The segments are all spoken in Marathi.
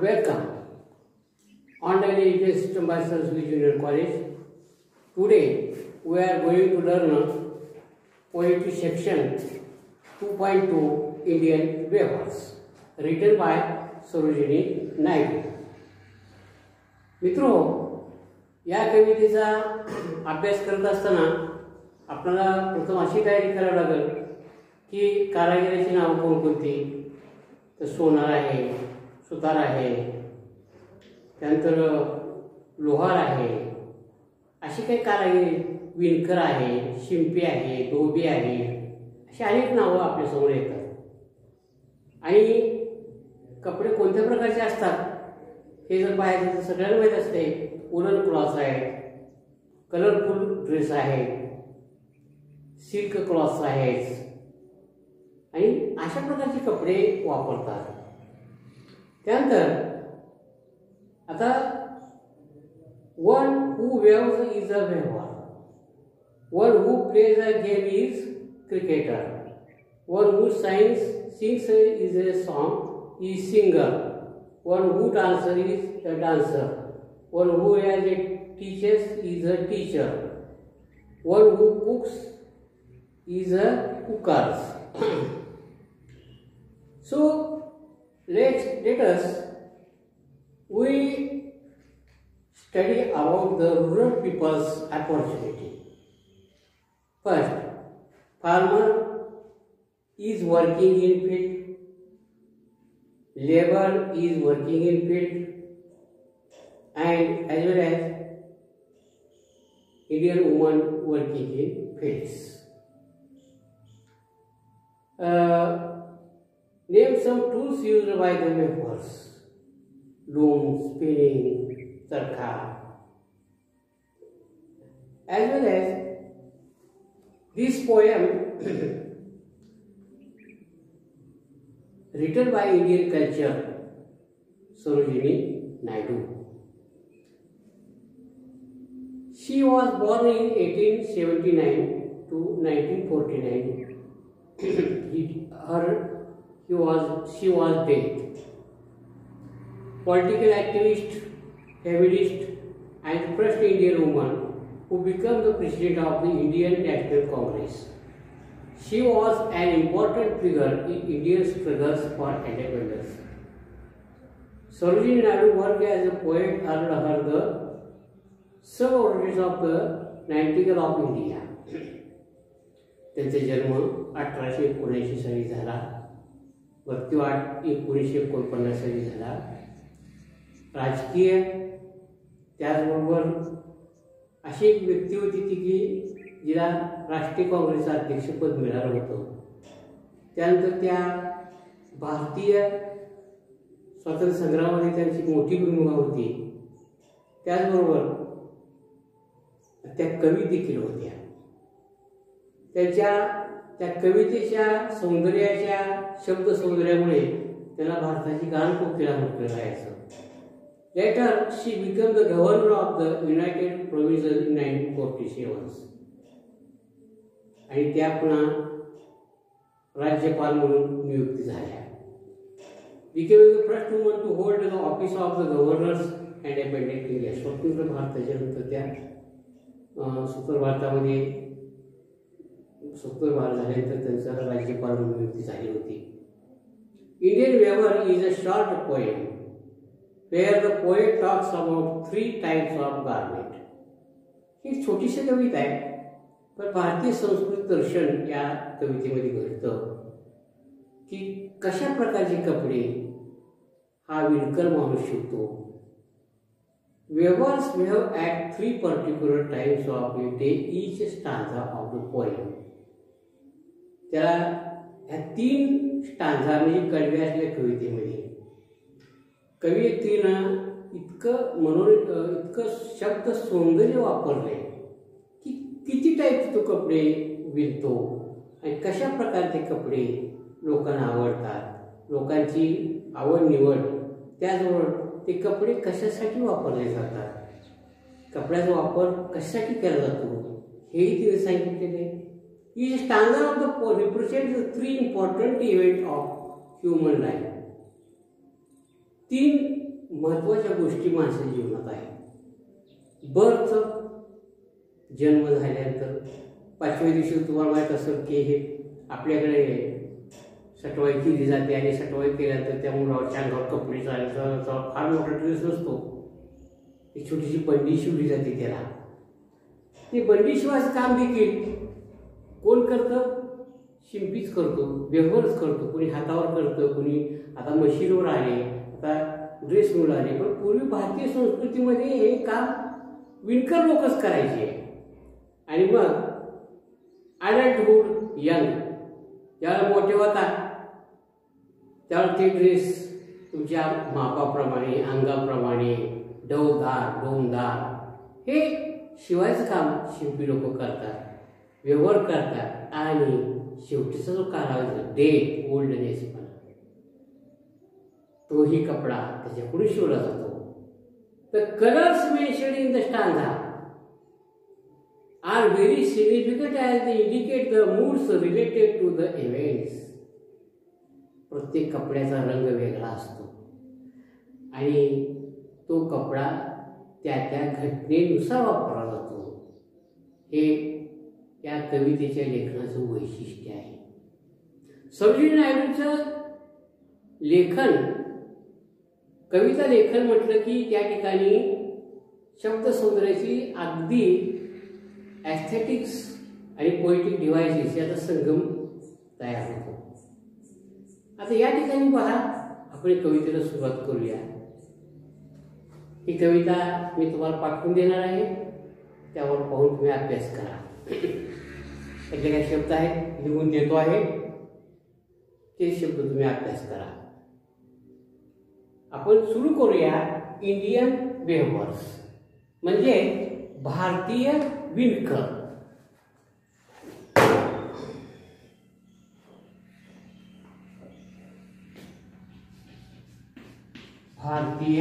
Welcome. Online Education System by Saraswati Junior College. Today we are going to learn poetry section 2.2 Indian Waivers, written by Sarojini Naidu. मित्रों, या कवितेचा अभ्यास करत असताना आपल्याला प्रथम अशी तयारी करावी लागेल की कारागिराची नाव कोणकोणती. तर सोनार आहे, सुतार आहे, त्यानंतर लोहार आहे, अशी काही कारागीर, विणकर आहे, शिंपी आहे, धोबी आहे, अशी अनेक नावं आपल्यासमोर येतात. आणि कपडे कोणत्या प्रकारचे असतात हे जर पाहायचं तर सगळ्यांना माहीत असते. वुलन क्लॉथ्स आहेत, कलरफुल ड्रेस आहेत, सिल्क क्लॉथ्स आहेत, आणि अशा प्रकारचे कपडे वापरतात. त्यानंतर आता one who weaves is a weaver, one who plays a game is cricketer, one who sings is a song is singer, one who dancer is a dancer, one who has a teaches is a teacher, one who cooks is a cooker. So let us we study about the rural people's opportunity. First, farmer is working in field, labor is working in field, and as well as Indian women working in fields. Name some tools used by the weavers: loom, spinning, charkha. As well as this poem written by Indian culture, Sarojini Naidu. She was born in 1879 to 1949. She was dead. Political activist, feminist, and first Indian woman who became the president of the Indian National Congress. She was an important figure in Indian struggles for independence. Sarojini Naidu worked as a poet earned her the sub-orders of the Nightingale of India. त्यांचा जन्म 1879 साली झाला, मृत्यूवाट 1949 साली झाला. राजकीय त्याचबरोबर अशी एक व्यक्ती होती ती की जिला राष्ट्रीय काँग्रेसचं अध्यक्षपद मिळालं होतं. त्यानंतर त्या भारतीय स्वातंत्र्य संग्रामामध्ये त्यांची मोठी भूमिका होती. त्याचबरोबर त्या कवी देखील होत्या. त्या कवितेच्या सौंदर्याच्या शब्द सौंदर्यामुळे त्याला भारताची गानकोकिळा म्हटलं जायचं. Later she become the governor of the united provinces in 1947. आणि त्या पुन्हा राज्यपाल म्हणून नियुक्ती झाल्या. Became the first woman to hold the office of the governors independent India. स्वतंत्र भारताच्या नंतर त्या स्वतंत्र भारतामध्ये स्वतंत्र भारत झाल्यानंतर त्यांचा राज्यपाल म्हणून नियुक्ती झाली होती. Indian weaver is a short poem where the poet talks about 3 types of garment. ही छोटीशी कविता आहे, पण भारतीय संस्कृती दर्शन या कवितेमध्ये घडतं की कशा प्रकारचे कपडे हा विणकर माणूस शिवतो. Weavers wave at 3 particular times of a day each stanza of the poem. त्याला ह्या 3 स्टांजा म्हणजे कडव्या असलेल्या कवितेमध्ये कवयित्रीनं इतकं शब्द सौंदर्य वापरले की किती टाईपचे तो कपडे विणतो आणि कशा प्रकारचे कपडे लोकांना आवडतात, लोकांची आवड निवड, त्याचबरोबर ते कपडे कशासाठी वापरले जातात, कपड्याचा वापर कशासाठी केला जातो हेही तिने सांगितलेले. Each stanza of the poem represents the 3 important events of human life. 3 महत्त्वाच्या गोष्टी माणसाच्या जीवनात आहेत. बर्थ, जन्म झाल्यानंतर 5व्या दिवशी तुम्हाला माहीत असेल की हे आपल्याकडे सटवाई केली जाते आणि सटवाई केल्यानंतर त्या मुलाच्या अंगावर कपडे चालायचा फार मोठा ड्रेस नसतो. एक छोटीशी बंडी शिवली जाते त्याला. ते बंडी शिवायचं काम देखील कोण करतं? शिंपीच करतो, व्यवहारच करतो. कोणी हातावर करतं, कोणी आता मशीनवर आले, आता ड्रेस मिळाले. पण पूर्वी भारतीय संस्कृतीमध्ये हे काम विणकर लोकच करायचे. आणि मग अडल्टहूड, यंग, ज्यावेळेला मोठे होतात त्यावेळेला ते ड्रेस तुमच्या मापाप्रमाणे, अंगाप्रमाणे, डोमदार हे शिवायचं काम शिंपी लोक करतात, व्यवहार करतात. आणि शेवटीचा जो कालावधी डेथ, ओल्डनेस, तोही कपडा त्याच्याकडून शिवला जातो. The colors mentioned in the stanza are very significant as they indicate the moods related to the events. प्रत्येक कपड्याचा रंग वेगळा असतो आणि तो कपडा त्या घटनेनुसार वापरला जातो. हे या कवितेच्या लेखनाचं वैशिष्ट्य आहे. सरोजिनी नायडूंचं लेखन, कविता लेखन म्हटलं की त्या ठिकाणी शब्दसौंदर्याची अगदी ॲस्थेटिक्स आणि पोएटिक डिव्हायसेस याचा संगम तयार होतो. आता या ठिकाणी पहा, आपण कवितेला सुरुवात करूया. ही कविता मी तुम्हाला पाठवून देणार आहे, त्यावर पाहून तुम्ही अभ्यास करा. त्यातले काही शब्द आहेत लिहून देतो आहे, ते शब्द तुम्ही अभ्यास करा. आपण सुरू करूया. इंडियन वेव्हर्स म्हणजे भारतीय विणकर. भारतीय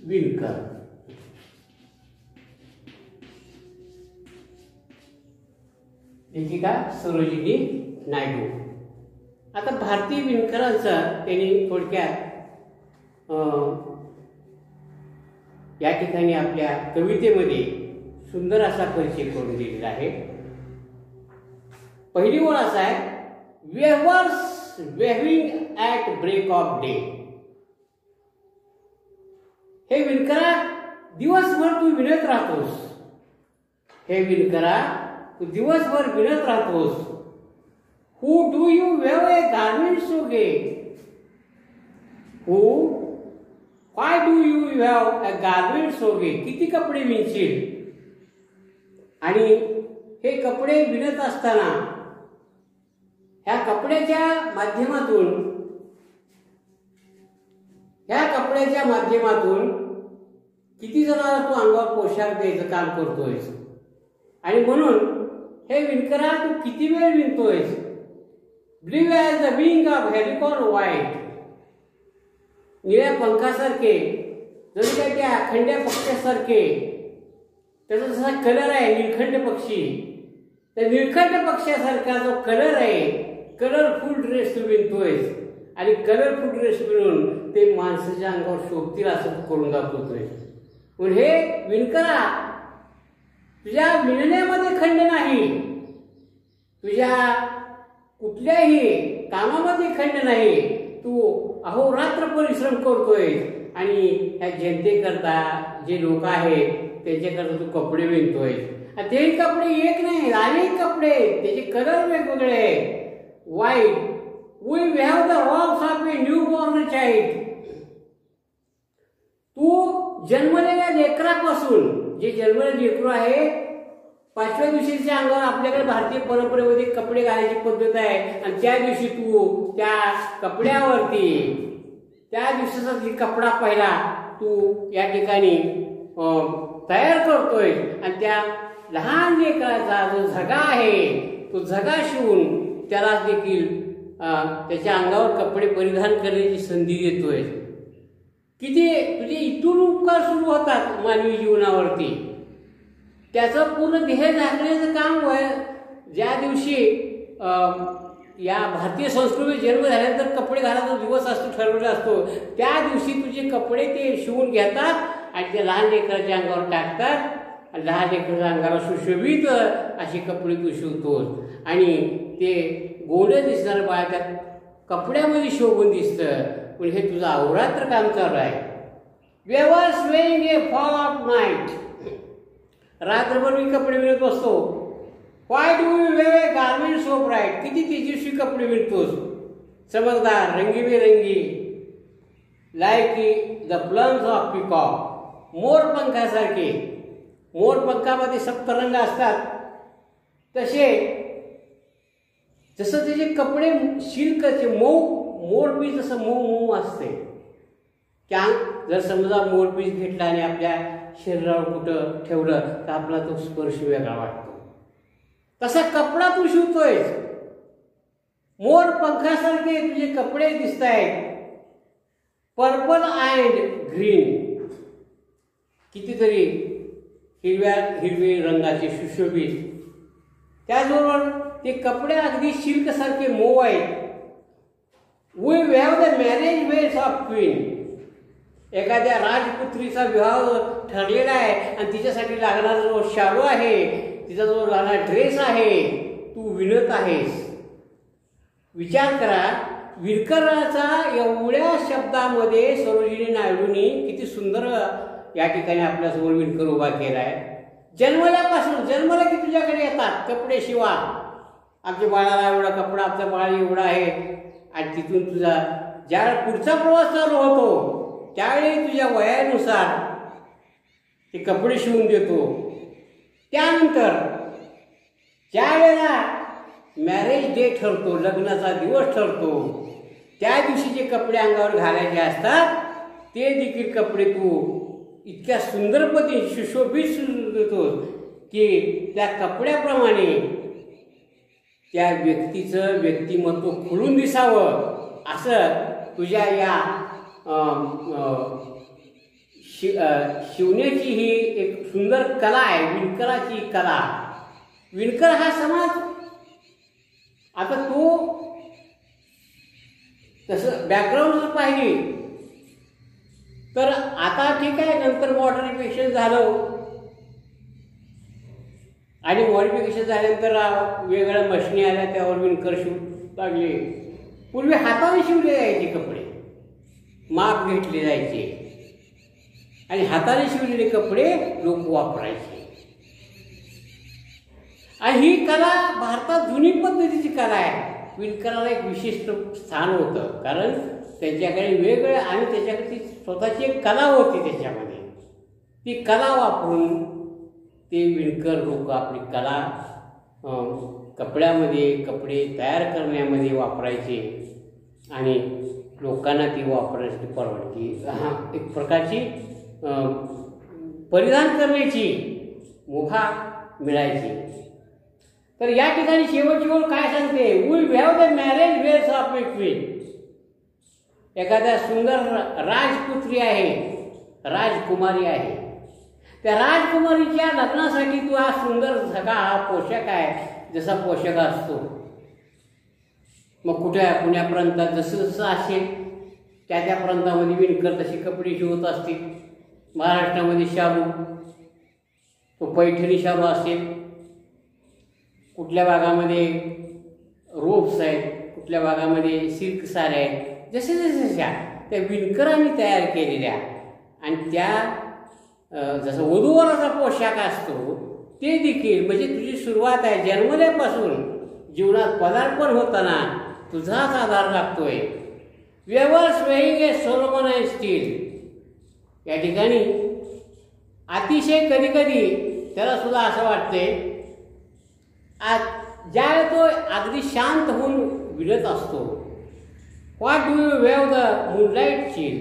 विणकर. लेखिका सरोजिनी नायडू. आता भारतीय विणकरांचा त्यांनी थोडक्यात या ठिकाणी आपल्या कवितेमध्ये सुंदर असा परिचय करून दिलेला आहे. पहिली ओळ असा आहे, वेव्हर्स waving at break of day. हे विणकरा, दिवसभर तू विणत राहतोस. हे विणकरा, तू दिवसभर विणत राहतोस. Who do you weave a garment so gay? Why do you weave a garment so gay? किती कपडे विणशील. आणि हे कपडे विणत असताना ह्या कपड्याच्या माध्यमातून किती जणांना तू अंगावर पोशाख द्यायचं काम करतोयस. आणि म्हणून हे विणकरा, तू किती वेळ विणतोयस. Blue as the wing of halcyon white. निळ्या पंखासारखे, जसं काय त्या खंड्या पक्ष्यासारखे त्याचा जसा कलर आहे निळखंड पक्षी, त्या निळखंड पक्ष्यासारखा जो कलर आहे, कलरफुल ड्रेस तू विणतोयस. आणि कलरफुल ड्रेस विणून ते माणसाच्या अंगावर शोभतील असं करून दाखवतोय. म्हणून हे विणकरा, तुझ्या विणण्यामध्ये खंड नाही, तुझ्या कुठल्याही कामामध्ये खंड नाही. तू अहोरात्र परिश्रम करतोय आणि ह्या जनतेकरता जे लोक आहेत त्यांच्याकरता तू कपडे विणतोय. आणि ते कपडे एक नाही, अनेक कपडे, त्याचे कलर वेगवेगळे आहेत. White, we have the robes of a new born child. तू जन्मलेल्या लेकरापासून, जे जन्मलेलं लेकरू आहे, 5व्या दिवशीच्या अंगावर आपल्याकडे भारतीय परंपरेमध्ये कपडे घालायची पद्धत आहे. आणि त्या दिवशी तू त्या कपड्यावरती, त्या दिवसाचा कपडा पहिला तू या ठिकाणी तयार करतोय. आणि त्या लहान लेकराचा जो झगा आहे, तो झगा शिवून त्याला देखील त्याच्या अंगावर कपडे परिधान करण्याची संधी देतोय. किती तुझे इथून उपकार सुरू होतात मानवी जीवनावरती. त्याचं पूर्ण ध्येय झाकण्याचं काम ज्या दिवशी या भारतीय संस्कृतीत जन्म झाल्यानंतर कपडे घालायचा दिवस असतो, ठरवलेला असतो. त्या दिवशी तुझे कपडे ते शिवून घेतात आणि ते लहान लेकराच्या अंगावर टाकतात आणि लहान लेकराच्या अंगाला सुशोभित असे कपडे तू शिवतोस आणि ते गोंडं दिसणारं बाळ त्या कपड्यामध्ये शोभून दिसतं. पण हे तुझं अहोरात्र काम चालू आहे. We was weaving a fall of night. रात्रभर मी कपडे विणत बसतो. Why do you wear a garment so bright. किती तेजस्वी कपडे विणतोस, चमकदार, रंगीबेरंगी, like the plumes of peacock. मोरपंखासारखे. मोरपंखामध्ये सप्तरंग असतात तसे, जसं त्याचे कपडे सिल्कचे मऊ, मोरपीस जसं मऊ मऊ असते. त्या जर समजा मोरपीस घेतला आणि आपल्या शरीरावर कुठं ठेवलं तर आपला तो स्पर्श वेगळा वाटतो. तसा कपडा तू शिवतोयस. मोर पंखासारखे तुझे कपडे दिसत आहेत, पर्पल अँड ग्रीन. कितीतरी हिरवे रंगाचे सुशोभित. त्याचबरोबर ते कपडे अगदी सिल्कसारखे मऊ आहेत. We have the marriage wears of queen. एखाद्या राजपुत्रीचा विवाह ठरलेला आहे आणि तिच्यासाठी लागणारा जो शालू आहे, तिचा जो लागणारा ड्रेस आहे, तू विणत आहेस. विचार करा, विणकराचा एवढ्या शब्दामध्ये सरोजिनी नायडूंनी किती सुंदर या ठिकाणी आपल्यासमोर विणकर उभा केला आहे. जन्मल्यापासून, जन्मला की तुझ्याकडे येतात कपडे शिवा. आमच्या बाळाला एवढा कपडा, आमचा बाळ एवढा आहे. आणि तिथून तुझा ज्या पुढचा प्रवास चालू होतो त्यावेळी तुझ्या वयानुसार ते कपडे शिवून देतो. त्यानंतर ज्या वेळेला मॅरेज डे ठरतो, लग्नाचा दिवस ठरतो, त्या दिवशी जे कपडे अंगावर घालायचे असतात ते देखील कपडे तू इतक्या सुंदर पद्धतीने सुशोभित देतो की त्या कपड्याप्रमाणे त्या व्यक्तीचं व्यक्तिमत्व खुलून दिसावं असं तुझ्या या शिवण्याची ही एक सुंदर कला आहे, विणकराची कला. विणकर हा समाज आता तो तसं बॅकग्राऊंड जर पाहिली तर आता ठीक आहे, नंतर मॉडर्निफिकेशन झालं आणि मॉडिफिकेशन झाल्यानंतर वेगवेगळ्या मशिनी आल्या, त्यावर विणकर शिवू लागले. पूर्वी हाताने शिवले जायचे कपडे, माप घेतले जायचे आणि हाताने शिवलेले कपडे लोक वापरायचे. आणि ही कला भारतात जुनी पद्धतीची कला आहे. विणकराला एक विशिष्ट स्थान होतं, कारण त्यांच्याकडे वेगवेगळ्या आणि त्याच्याकडे स्वतःची एक कला होती. त्याच्यामध्ये ती कला वापरून ते विणकर लोक आपली कला कपड्यामध्ये, कपडे तयार करण्यामध्ये वापरायचे आणि लोकांना ती वापरण्यासाठी परवानगी, एक प्रकारची परिधान करण्याची मुभा मिळायची. तर या ठिकाणी शेवटची ओळ काय सांगते? We have the marriage wears of a queen. एखाद्या सुंदर राजपुत्री आहे, राजकुमारी आहे, त्या राजकुमारीच्या लग्नासाठी तू हा सुंदर सगळा हा पोशाख आहे, जसा पोशाख असतो. मग कुठे पुण्या प्रांतात जसं जसं असेल त्या त्या प्रांतामध्ये विणकर तसे कपडे शिवत असतील. महाराष्ट्रामध्ये शालू, तो पैठणी शालू असेल, कुठल्या भागामध्ये रोप्स आहेत, कुठल्या भागामध्ये सिल्क साड्या आहेत. जसे जशा त्या विणकरांनी तयार केलेल्या आणि त्या जसं वधूवराचा पोशाख असतो ते देखील, म्हणजे तुझी सुरुवात आहे जन्मल्यापासून जीवनात पदार्पण होताना तुझाच आधार लागतोय. Weavers weighing A solemn and steel. या ठिकाणी अतिशय कधी कधी त्याला सुद्धा असं वाटतंय, ज्यावेळेला तो अगदी शांत होऊन विणत असतो. What do you wave the moonlight chill.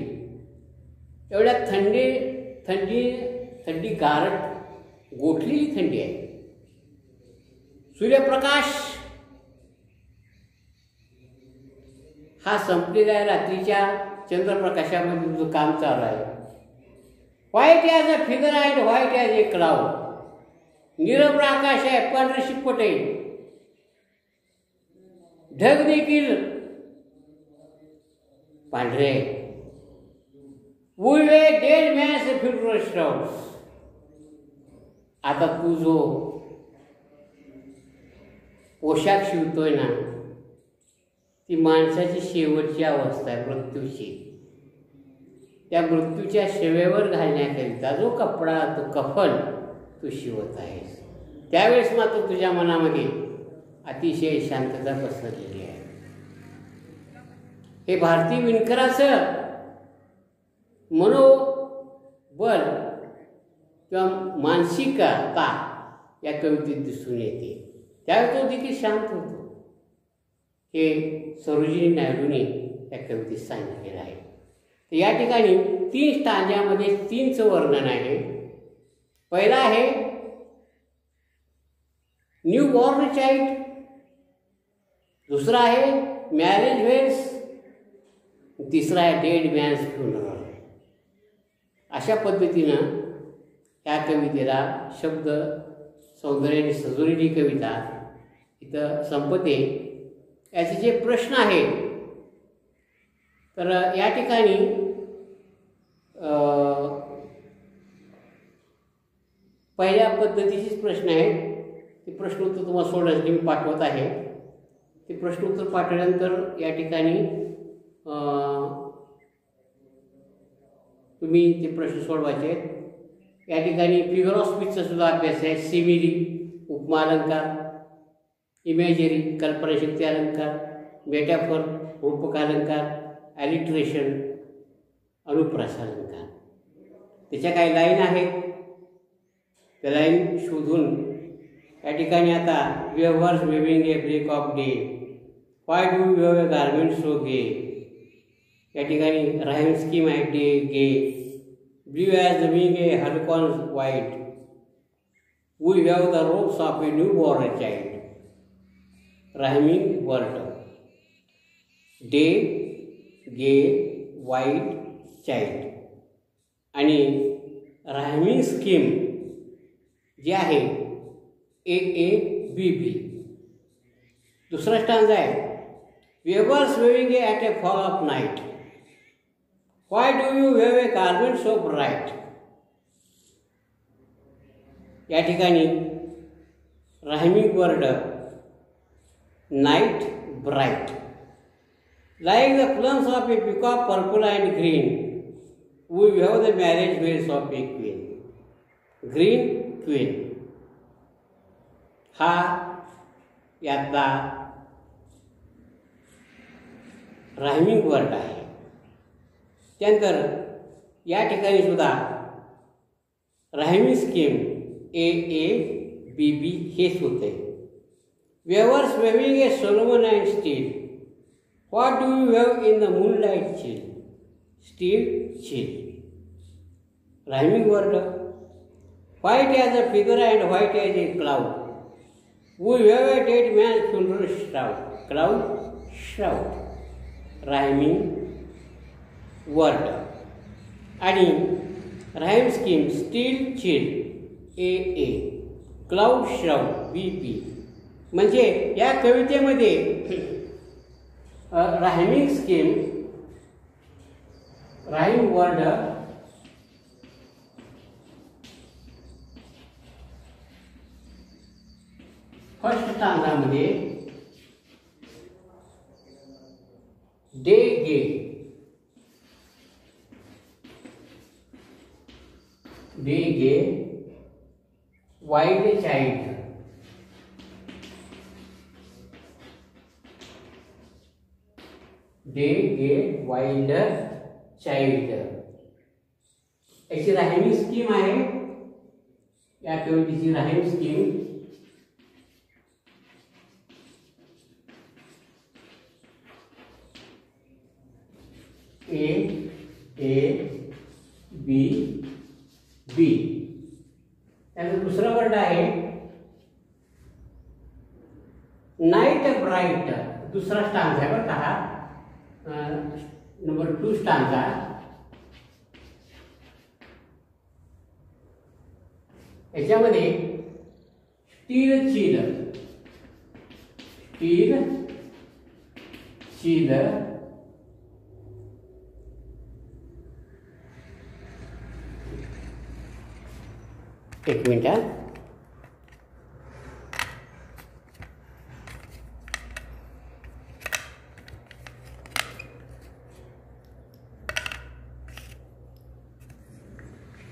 एवढ्या थंडी गारट गोठलेली थंडी आहे. सूर्यप्रकाश हा संपलेला आहे. रात्रीच्या चंद्रप्रकाशामध्ये तुझं काम चालू आहे. White as a figure and white as a cloud. निरभ्र आकाश आहे, पांढरे शिपट आहे. ढग देखील पांढरे. We were dead man's funeral shrouds. आता तू जो पोशाख शिवतोय ना, ती माणसाची शेवटची अवस्था आहे, मृत्यूची. त्या मृत्यूच्या शेवेवर घालण्याकरिता जो कपडा, तो कफन तू शिवत आहेस. त्यावेळेस मात्र तुझ्या मनामध्ये अतिशय शांतता पसरलेली आहे. हे भारतीय विणकराचं मनोबल किंवा मानसिकता या कवितेत दिसून येते. त्यावेळी तो देखील शांत होतो. हे सरोजिनी नायडूने या कवितेत सांगितलेलं आहे. तर या ठिकाणी 3 स्टांजामध्ये 3चं वर्णन आहे. पहिला आहे न्यू बॉर्न चाइल्ड, दुसरा आहे मॅरेज वेल्स, तिसरा आहे डेड मॅन्स फ्युनरल. अशा पद्धतीनं ह्या कवितेला शब्द सौंदर्याने सजवलेली कविता इथं संपते. याचे जे प्रश्न आहेत, तर या ठिकाणी पहिल्या पद्धतीचेच प्रश्न आहेत. ते प्रश्न उत्तर तुम्हाला सोडण्यासाठी मी पाठवत आहे. ते प्रश्न उत्तर पाठवल्यानंतर या ठिकाणी तुम्ही ते प्रश्न सोडवायचे आहेत. या ठिकाणी फिगर ऑफ स्पीचचा सुद्धा अभ्यास आहे. सिमिली, उपमालंकार, इमेजरी, कल्पनाशक्ती अलंकार, मेटाफर, रूपकालंकार, ॲलिट्रेशन, अनुप्रास अलंकार. त्याच्या काही लाईन आहेत. त्या लाईन शोधून या ठिकाणी आता weavers weaving a break of day, why do you have a garment so gay. या ठिकाणी राईम स्कीम आहे day gay, blue as the wing a halcyon white, we have the robes of a new born child. Rhyming word day gay white child. आणि रायमिंग स्कीम जी आहे ए ए बी बी. दुसरा स्टांजा आहे weavers weaving at a fall of night, why do you have a garment so bright. या ठिकाणी rhyming word night bright, like the plumes of a peacock purple and green, we have the marriage veils of a queen. Green queen हा यातला रायमिंग वर्ड आहे. त्यानंतर या ठिकाणी सुद्धा rhyming scheme A A B B हेच होते. Weavers weaving a solemn and still, what do you have in the moonlight chill. Still chill. Rhyming word white as a figure and white as a cloud, we have a dead man funeral shroud. Cloud shroud rhyming word. आणि rhyme scheme still chill A A, cloud shroud B B. म्हणजे या कवितेमध्ये rhyming scheme, rhyme word first स्टांजामध्ये day gay, day gay wild child, day gay wild child. याची रायमिंग स्कीम आहे. या कवितेची rhyming scheme A A B बी. त्यानंतर दुसरा वर्ड आहे नाईट ब्राईट. दुसरा स्टांजा आहे बरं का हा, नंबर 2 स्टांजा. याच्यामध्ये स्टील चिल, स्टील चील, एक मिनिट हा.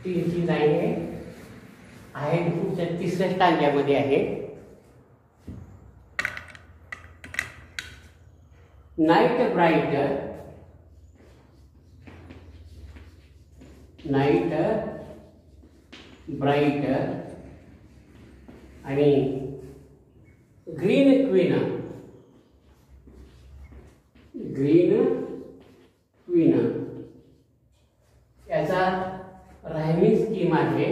तीनची लाईन आहे पुढच्या तिसऱ्या स्टांजामध्ये आहे. नाईट ब्राईटर, नाईट ब्राईटर आणि ग्रीन क्वीन, ग्रीन क्वीन याचा रायमिंग स्कीम आहे.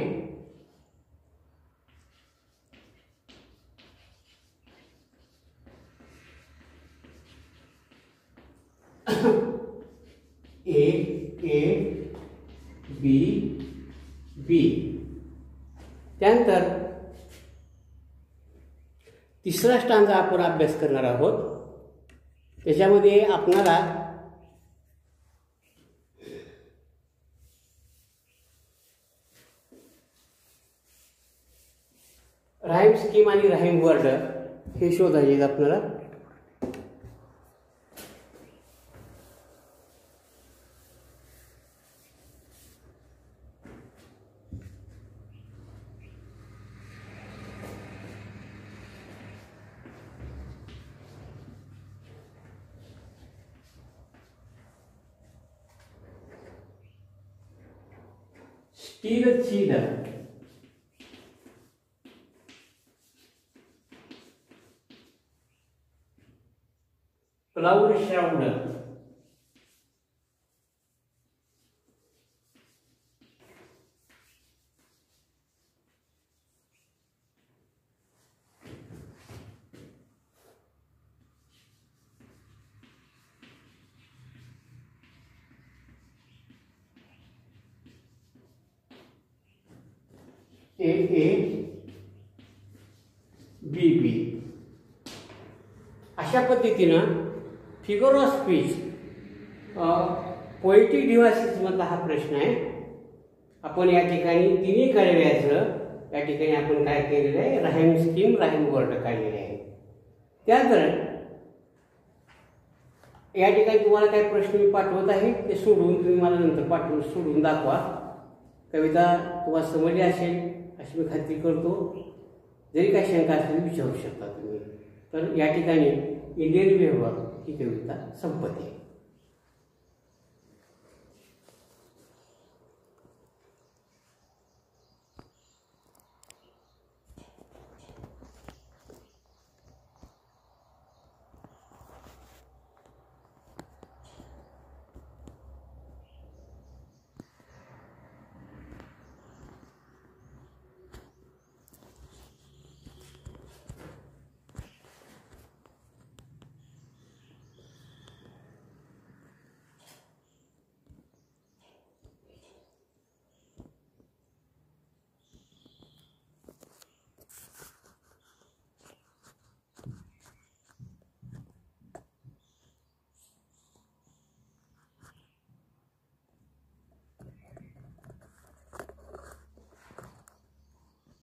ए ए बी बी. त्यानंतर तिसरा स्टांजा आपण अभ्यास करणार आहोत. त्याच्यामध्ये आपणाला राईम स्कीम आणि राईम वर्ड हे शोधायचे आपल्याला. स्टील चील, cloud shroud, A A B बी. अशा पद्धतीनं figure of speech poetic devices मधला हा प्रश्न आहे. आपण या ठिकाणी तिन्ही कळव्याचं या ठिकाणी आपण काय केलेलं आहे, राईम स्कीम राईम वर्ड काढलेले आहे. त्यानंतर या ठिकाणी तुम्हाला काही प्रश्न मी पाठवत आहे ते सोडून तुम्ही मला नंतर सोडून दाखवा. कविता तुम्हाला समजली असेल अशी मी खात्री करतो. जरी काही शंका असतील विचारू शकता तुम्ही. तर या ठिकाणी इंडियन व्यवहार ही कविता संपते.